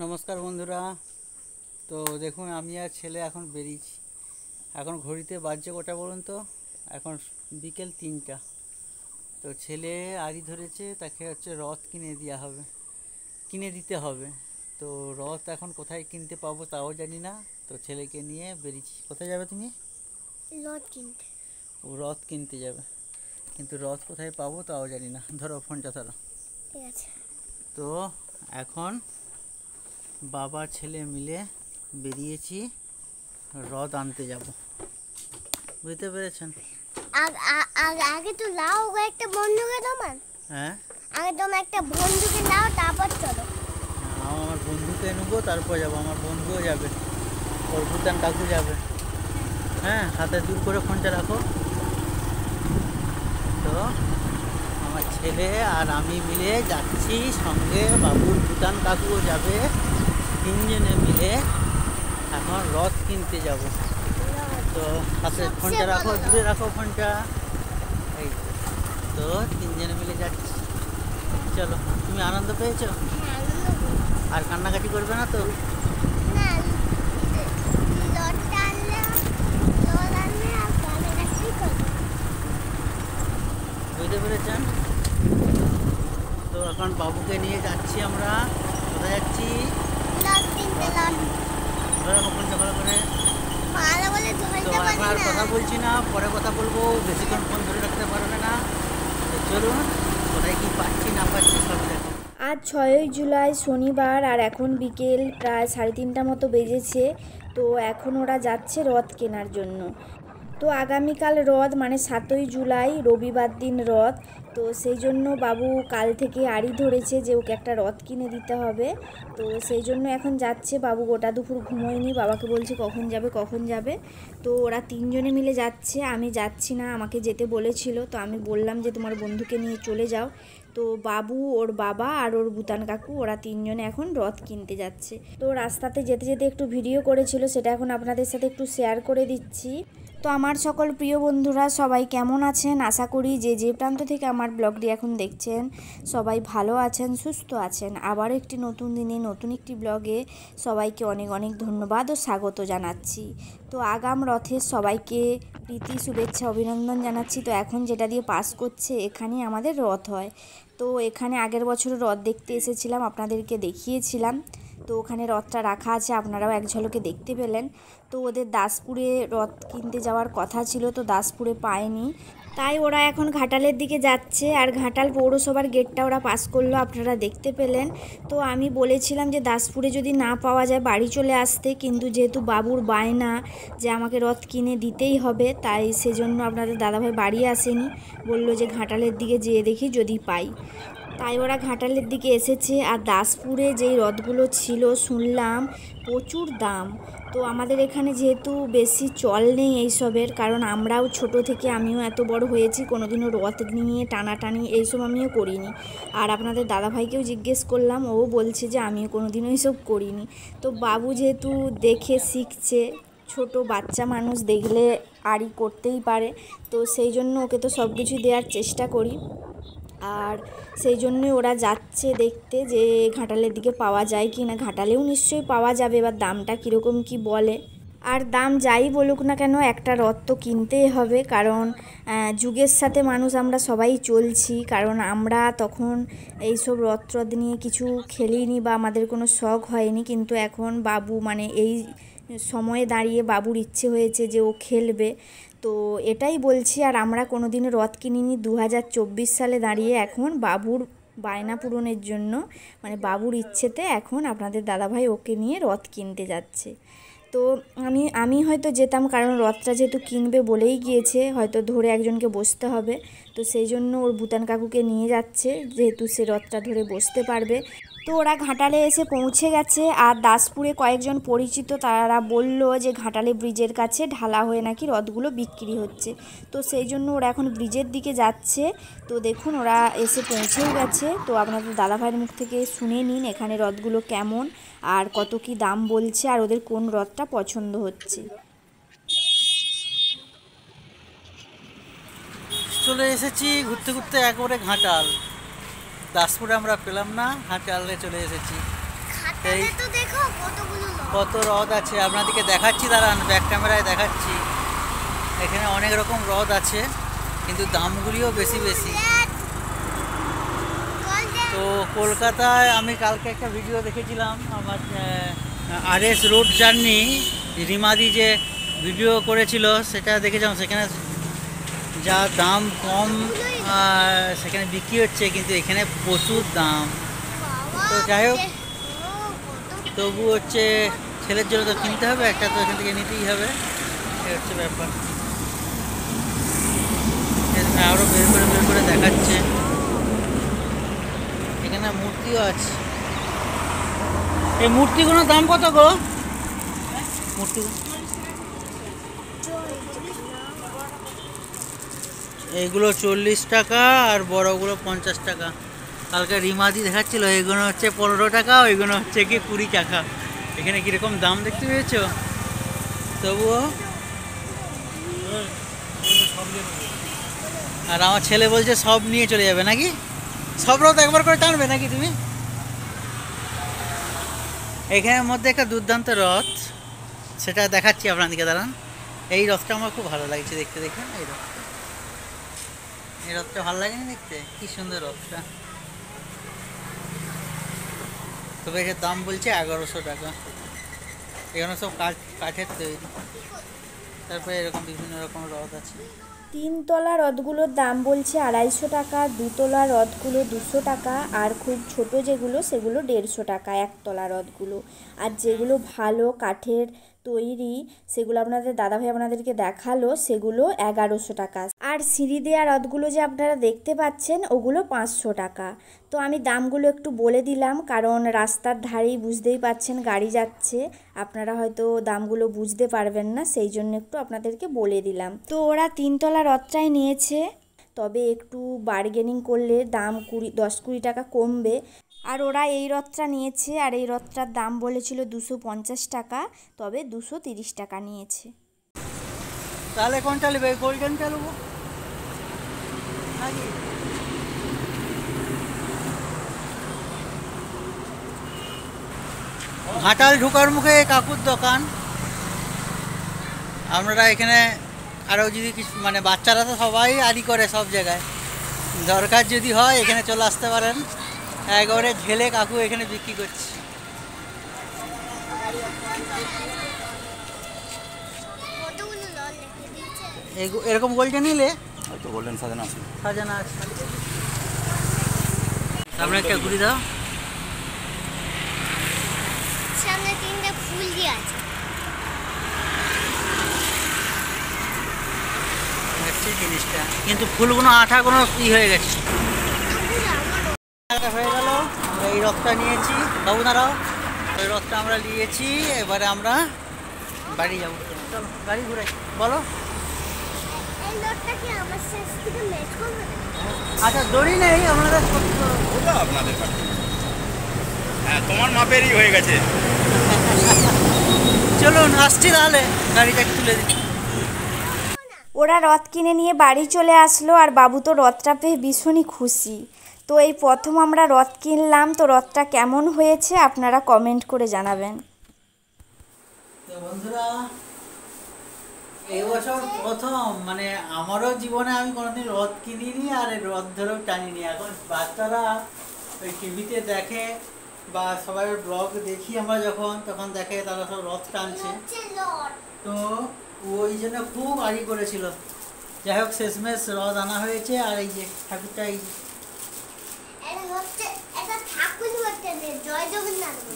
নমস্কার বন্ধুরা। তো দেখুন, আমি আর ছেলে এখন বেরিয়েছি। এখন ঘড়িতে বাজছে কটা বলুন তো? এখন বিকেল 3টা। তো ছেলে আড়ি ধরেছে, তাকে হচ্ছে রথ কিনে দিতে হবে। তো রথ এখন কোথায় কিনতে পাবো তাও জানি না। তো ছেলেকে নিয়ে বেরিয়েছি। কোথায় যাবে তুমি? রথ কিনতে। ও রথ কিনতে যাবে, কিন্তু রথ কোথায় পাবো তাও জানি না। ধরো ফোনটা ধরো। ঠিক আছে। তো এখন বাবা ছেলে মিলে বেরিয়েছি, রথ আনতে যাব। বুঝতে পেরেছেন? আগে তো লাও গো একটা বন্ধুকে তোমার। হ্যাঁ, আগে তোমার একটা বন্ধুকে লাও, তারপর চলো। আমার বন্ধুকে নেবো, তারপর যাবো। আমার বন্ধুও যাবে, ওর ভুটান কাকু যাবে। হ্যাঁ, হাতে দূর করে ফোনটা রাখো। তো আমার ছেলে আর আমি মিলে যাচ্ছি, সঙ্গে বাবুর ভুটান কাকুও যাবে। তিনজনে মিলে এখন রথ কিনতে যাব। তো হাতে ফোনটা রাখো, দূরে রাখো ফোনটা। এই তো তিনজনে মিলে যাচ্ছি। চলো, তুমি আনন্দ পেয়েছো? হ্যাঁ, আর কান্নাকাটি করবে না তো? না, লটটা আনলে লট আনলে আর কানাকাটি করবে। বুঝতে পেরেছেন? তো এখন বাবুকে নিয়ে যাচ্ছি আমরা। কোথায় যাচ্ছি? লট কিনতে, লট। ধরে ফোনটা ভালো করে। ভালো বলে তো ধরতে এখন পারি আর না। কথা বলছি না, পরে কথা বলবো। বেশিক্ষণ ফোন ধরে রাখতে পারবে না। তো চলুন, কোথায় কি পাচ্ছি না পাচ্ছি সব দেখো। আজ 6ই জুলাই শনিবার, আর এখন বিকেল প্রায় 3:30 মতো বেজেছে। তো এখন ওরা যাচ্ছে রথ কেনার জন্য। তো আগামীকাল রথ, মানে 7ই জুলাই রবিবার দিন রথ। তো সেই জন্য বাবু কাল থেকে আড়ি ধরেছে যে ওকে একটা রথ কিনে দিতে হবে। তো সেই জন্য এখন যাচ্ছে। বাবু গোটা দুপুর ঘুমোয়নি, বাবাকে বলছে কখন যাবে কখন যাবে। তো ওরা তিনজনে মিলে যাচ্ছে, আমি যাচ্ছি না, আমাকে যেতে বলেছিল। তো আমি বললাম যে তোমার বন্ধুকে নিয়ে চলে যাও। তো বাবু, ওর বাবা আর ওর ভুটান কাকু, ওরা তিনজনে এখন রথ কিনতে যাচ্ছে। তো রাস্তাতে যেতে যেতে একটু ভিডিও করেছিল, সেটা এখন আপনাদের সাথে একটু শেয়ার করে দিচ্ছি। তো আমার সকল প্রিয় বন্ধুরা সবাই কেমন আছেন? আশা করি যে যে প্রান্ত থেকে আমার ব্লগটি এখন দেখছেন সবাই ভালো আছেন, সুস্থ আছেন। আবার একটি নতুন দিনে নতুন একটি ব্লগে সবাইকে অনেক অনেক ধন্যবাদ ও স্বাগত জানাচ্ছি। তো আগাম রথের সবাইকে প্রীতি শুভেচ্ছা অভিনন্দন জানাচ্ছি। তো এখন যেটা দিয়ে পাস করছে, এখানেই আমাদের রথ হয়। তো এখানে আগের বছর রথ দেখতে এসেছিলাম, আপনাদেরকে দেখিয়েছিলাম। তো ওখানে রথটা রাখা আছে, আপনারাও এক ঝলকে দেখতে পেলেন। তো ওদের দাসপুরে রথ কিনতে যাওয়ার কথা ছিল, তো দাসপুরে পায়নি, তাই ওরা এখন ঘাটালের দিকে যাচ্ছে। আর ঘাটাল পৌরসভার গেটটা ওরা পাস করলো, আপনারা দেখতে পেলেন। তো আমি বলেছিলাম যে দাসপুরে যদি না পাওয়া যায় বাড়ি চলে আসতে, কিন্তু যেহেতু বাবুর বায়না যে আমাকে রথ কিনে দিতেই হবে, তাই সেজন্য আপনাদের দাদাভাই বাড়ি আসেনি, বলল যে ঘাটালের দিকে যেয়ে দেখি যদি পাই। তাই ওরা ঘাটালের দিকে এসেছে। আর দাসপুরে যেই রথগুলো ছিল শুনলাম প্রচুর দাম। তো আমাদের এখানে যেহেতু বেশি চল নেই এইসবের, কারণ আমরাও ছোট থেকে, আমিও এত বড় হয়েছি, কোনোদিনও রথ নিয়ে টানাটানি এইসব আমিও করিনি। আর আপনাদের দাদাভাইকেও জিজ্ঞেস করলাম, ও বলছে যে আমিও কোনোদিনও এইসব করিনি। তো বাবু যেহেতু দেখে শিখছে, ছোট বাচ্চা মানুষ দেখলে আড়ি করতেই পারে, তো সেই জন্য ওকে তো সব কিছু দেওয়ার চেষ্টা করি। আর সেই জন্যই ওরা যাচ্ছে দেখতে যে ঘাটালের দিকে পাওয়া যায় কি না। ঘাটালেও নিশ্চয়ই পাওয়া যাবে, এবার দামটা কীরকম কি বলে। আর দাম যাই বলুক না কেন, একটা রথ তো কিনতেই হবে, কারণ যুগের সাথে মানুষ আমরা সবাই চলছি। কারণ আমরা তখন এইসব রথ টথ নিয়ে কিছু খেলিনি বা আমাদের কোনো শখ হয়নি, কিন্তু এখন বাবু, মানে এই সময়ে দাঁড়িয়ে বাবুর ইচ্ছে হয়েছে যে ও খেলবে। তো এটাই বলছি। আর আমরা কোনো দিনও রথ কিনিনি, 2024 সালে দাঁড়িয়ে এখন বাবুর বায়না পূরণের জন্য, মানে বাবুর ইচ্ছেতে এখন আপনাদের দাদাভাই ওকে নিয়ে রথ কিনতে যাচ্ছে। তো আমি হয়তো যেতাম, কারণ রথটা যেহেতু কিনবে বলেই গিয়েছে, হয়তো ধরে একজনকে বসতে হবে। তো সেই জন্য ওর ভুটান কাকুকে নিয়ে যাচ্ছে, যেহেতু সে রথটা ধরে বসতে পারবে। তো ওরা ঘাটালে এসে পৌঁছে গেছে। আর দাসপুরে কয়েকজন পরিচিত তারা বলল যে ঘাটালে ব্রিজের কাছে ঢালা হয়ে নাকি রথগুলো বিক্রি হচ্ছে। তো সেই জন্য ওরা এখন ব্রিজের দিকে যাচ্ছে। তো দেখুন ওরা এসে পৌঁছেও গেছে। তো আপনাদের দাদাভাইয়ের মুখ থেকে শুনে নিন এখানে রথগুলো কেমন আর কত কি দাম বলছে, আর ওদের কোন রথটা পছন্দ হচ্ছে। চলে এসেছি ঘুরতে ঘুরতে একবারে ঘাটাল। দাসপুরে আমরা পেলাম না, ঘাটালে চলে এসেছি। এই ঘাটালে তো কত হ্রদ আছে আপনাদেরকে দেখাচ্ছি, দাঁড়ান ব্যাক ক্যামেরায় দেখাচ্ছি। এখানে অনেক রকম হ্রদ আছে, কিন্তু দামগুলিও বেশি বেশি। তো কলকাতায় আমি কালকে একটা ভিডিও দেখেছিলাম, আমার RS রোড জার্নি, রিমাদি যে ভিডিও করেছিল সেটা দেখেছিলাম। সেখানে যা দাম কম সেখানে বিক্রি হচ্ছে, কিন্তু এখানে প্রচুর দাম। তো যাই হোক, তবু হচ্ছে ছেলের জন্য তো কিনতে হবে, একটা তো এখান থেকে নিতেই হবে, এই হচ্ছে ব্যাপার। আরও বের করে দেখাচ্ছে। এখানে মূর্তিও আছে। এই মূর্তিগুলোর দাম কত গো? মূর্তি এইগুলো 40 টাকা, আর বড়গুলো 50 টাকা। কালকে রিমাদি দেখাচ্ছিল, এইগুলো হচ্ছে 15 টাকা, ওইগুলো হচ্ছে কি 20 টাকা। এখানে কীরকম দাম দেখতে পেয়েছো? তবুও আর আমার ছেলে বলছে সব নিয়ে চলে যাবে নাকি? সব রথ একবার করে টানবে নাকি তুমি? এখানের মধ্যে একটা দুর্দান্ত রথ, সেটা দেখাচ্ছি আপনাদেরকে, দাঁড়ান। এই রথটা আমার খুব ভালো লাগছে দেখতে। দেখেন এই রথটা ভালো লাগেনি দেখতে? কি সুন্দর রথটা। তবে এর দাম বলছে 1100 টাকা। এখানে সব কাঠের তৈরি। তারপরে এরকম বিভিন্ন রকম রথ আছে। 3 তলা রথগুলোর দাম বলছে 250 টাকা, 2 তলা রথগুলো 200 টাকা, আর খুব ছোট যেগুলো সেগুলো 150 টাকা 1 তলা রথগুলো। আর যেগুলো ভালো কাঠের তৈরি সেগুলো আপনাদের দাদাভাই আপনাদেরকে দেখালো, সেগুলো 1100 টাকা। আর সিঁড়ি দেওয়া রথগুলো যে আপনারা দেখতে পাচ্ছেন ওগুলো 500 টাকা। তো আমি দামগুলো একটু বলে দিলাম, কারণ রাস্তার ধারেই বুঝতেই পাচ্ছেন গাড়ি যাচ্ছে, আপনারা হয়তো দামগুলো বুঝতে পারবেন না, সেই জন্য একটু আপনাদেরকে বলে দিলাম। তো ওরা 3 তলা রথটাই নিয়েছে, তবে একটু বার্গেনিং করলে দাম 10-20 টাকা কমবে। আর ওরা এই রথটা নিয়েছে, আর এই রথটার দাম বলেছিল 250 টাকা, তবে 230 টাকা নিয়েছে। তাহলে কোনটা নেবে? গোল্ডেনটা নেবো নাকি? ঘাটাল ঢোকার মুখে কাকুর দোকান। আপনারা এখানে আরও যদি কিছু মানে বাচ্চারা তো সবাই আড়ি করে সব জায়গায়, দরকার যদি হয় এখানে চলে আসতে পারেন। একবারে ঝেলে কাকু এখানে বিক্রি করছে। এরকম গোল্ডেন নিলে হয়তো গোল্ডেন সাজানো আছে। সাজানো আছে। সামনে একটা ঘুরি দাও। সামনে 3টে ফুল দিয়ে আছে। হচ্ছে জিনিসটা, কিন্তু ফুলগুলো আঠাগুলো হয়ে গেছে। হয়ে গেল। আমরা এই রথটা নিয়েছি, বাবু দাঁড়াও। ওই রথটা আমরা নিয়েছি, এবারে আমরা বাড়ি যাবো। চলো গাড়ি ঘুরাই। বলো। এই লোকটা কি আমার সাথে থেকে ম্যাচ করবে? আচ্ছা দড়ি নেই আপনারা? ওটা আপনাদের কাছে। হ্যাঁ, তোমার মাপেরই হয়ে গেছে। চলুন আসছি, তাহলে গাড়িটা তুলে দিই। ওরা রথ কিনে নিয়ে বাড়ি চলে আসলো, আর বাবু তো রথটা পেয়ে ভীষণই খুশি। তো এই প্রথম আমরা রথ কিনলাম, তো রথটা কেমন হয়েছে আপনারা কমেন্ট করে জানাবেন। তো বন্ধুরা, এই বছর প্রথম মানে আমারও জীবনে আমি কোনোদিন রথ কিনিনি, আর রথ ধরেও টানিনি। এখন বাচ্চারা ওই টিভিতে দেখে বা সবাই ব্লগ দেখি আমরা যখন, তখন দেখে তারা সব রথ টানছে, তো ওই জন্য খুব আড়ি করেছিল। যাই হোক শেষমেশ রথ আনা হয়েছে, আর এই যে ঠাকুরটা, এই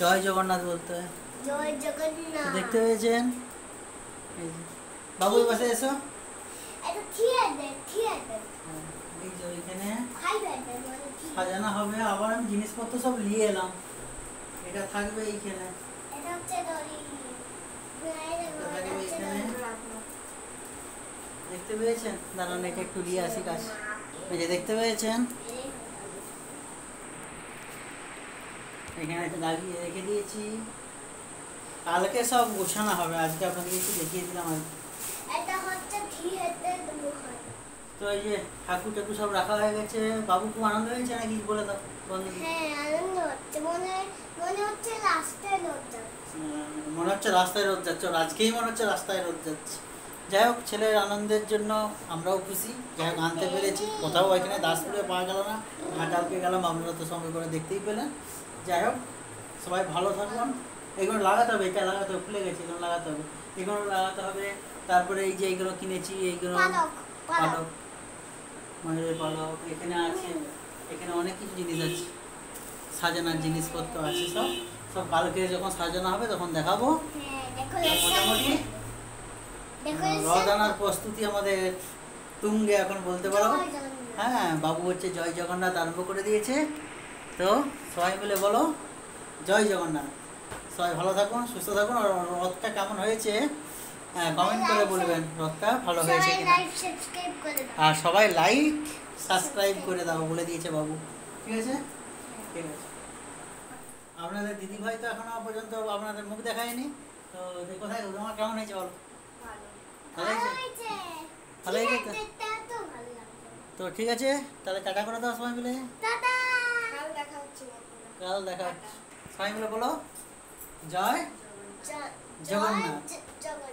জয় জগন্নাথ বলতে হয়। জয় জগন্নাথ। দেখতে পেয়েছেন? এই যে বাবু পাশে এসো। এটা থিয়েটার থিয়েটার এই যে ওইখানে খাইবেন সাজানো হবে। আবার আমি জিনিসপত্র সব নিয়ে এলাম, এটা থাকবে এইখানে। এটা হচ্ছে দড়ি। দেখতে পেয়েছেন? দাঁড়ান এটা একটু নিয়ে আসি কাজ। এই যে দেখতে পেয়েছেন, এখানে একটা দাগিয়ে রেখে দিয়েছি। কালকে সব গোছানো হবে, আজকে আপনাদেরকে একটু দেখিয়ে দিলাম আর। এটা হচ্ছে থিয়েটার দোকান। তো এই যে ঠাকুর টাকুর সব রাখা হয়ে গেছে। বাবু খুব আনন্দ হয়েছে নাকি বলে দাও বন্ধু? হ্যাঁ আনন্দ হচ্ছে, মনে হচ্ছে লাস্টে লোক যাচ্ছে। মনে হচ্ছে রাস্তায় রোদ যাচ্ছে, ওর আজকেই মনে হচ্ছে রাস্তায় রোদ যাচ্ছে। যাই হোক, ছেলের আনন্দের জন্য আমরাও খুশি। যাই হোক, আনতে পেরেছি। কোথাও এখানে দাসপুরে পাওয়া গেল না, ঘাটালকে গেলাম, আপনারা তো সঙ্গে করে দেখতেই পেলেন। যাই হোক, সবাই ভালো থাকুন। এগুলো লাগাতে হবে, এটা লাগাতে হবে, ভুলে গেছি, এগুলো লাগাতে হবে, এগুলো লাগাতে হবে। তারপরে এই যে এইগুলো কিনেছি, এইগুলো পালক পালক, ময়ূরের পালক এখানে আছে, এখানে অনেক কিছু জিনিস আছে, সাজানোর জিনিসপত্র আছে। সব সব কালকে যখন সাজানো হবে তখন দেখাবো। হ্যাঁ আর মোটামুটি রথ আনার প্রস্তুতি আমাদের তুঙ্গে এখন বলতে পারো। হ্যাঁ, বাবু হচ্ছে জয় জগন্নাথ আরম্ভ করে দিয়েছে। তো সবাই মিলে বলো জয় জগন্নাথ। সবাই ভালো থাকুন, সুস্থ থাকুন। আর রথটা কেমন হয়েছে হ্যাঁ কমেন্ট করে বলবেন, রথটা ভালো হয়েছে সবাই কিনা। লাইক সাবস্ক্রাইব করে দাও। আর সবাই লাইক সাবস্ক্রাইব করে দাও বলে দিয়েছে বাবু। ঠিক আছে, ঠিক আছে। আপনাদের দিদিভাই তো এখনো পর্যন্ত আপনাদের মুখ দেখায়নি। তো কোথায় তোমার কেমন হয়েছে বলো? ভালো ভালো হয়েছে? হয়েছে। ভালো হয়েছে তো? দেখতে তো ভালো লাগছে। তো ঠিক আছে, তাহলে টাটা করে দাও সবাই মিলে। টাটা। কাল দেখা হচ্ছে বন্ধুরা। কাল দেখা হচ্ছে। সবাই মিলে বলো জয় জয় জগন্নাথ। জগন্নাথ।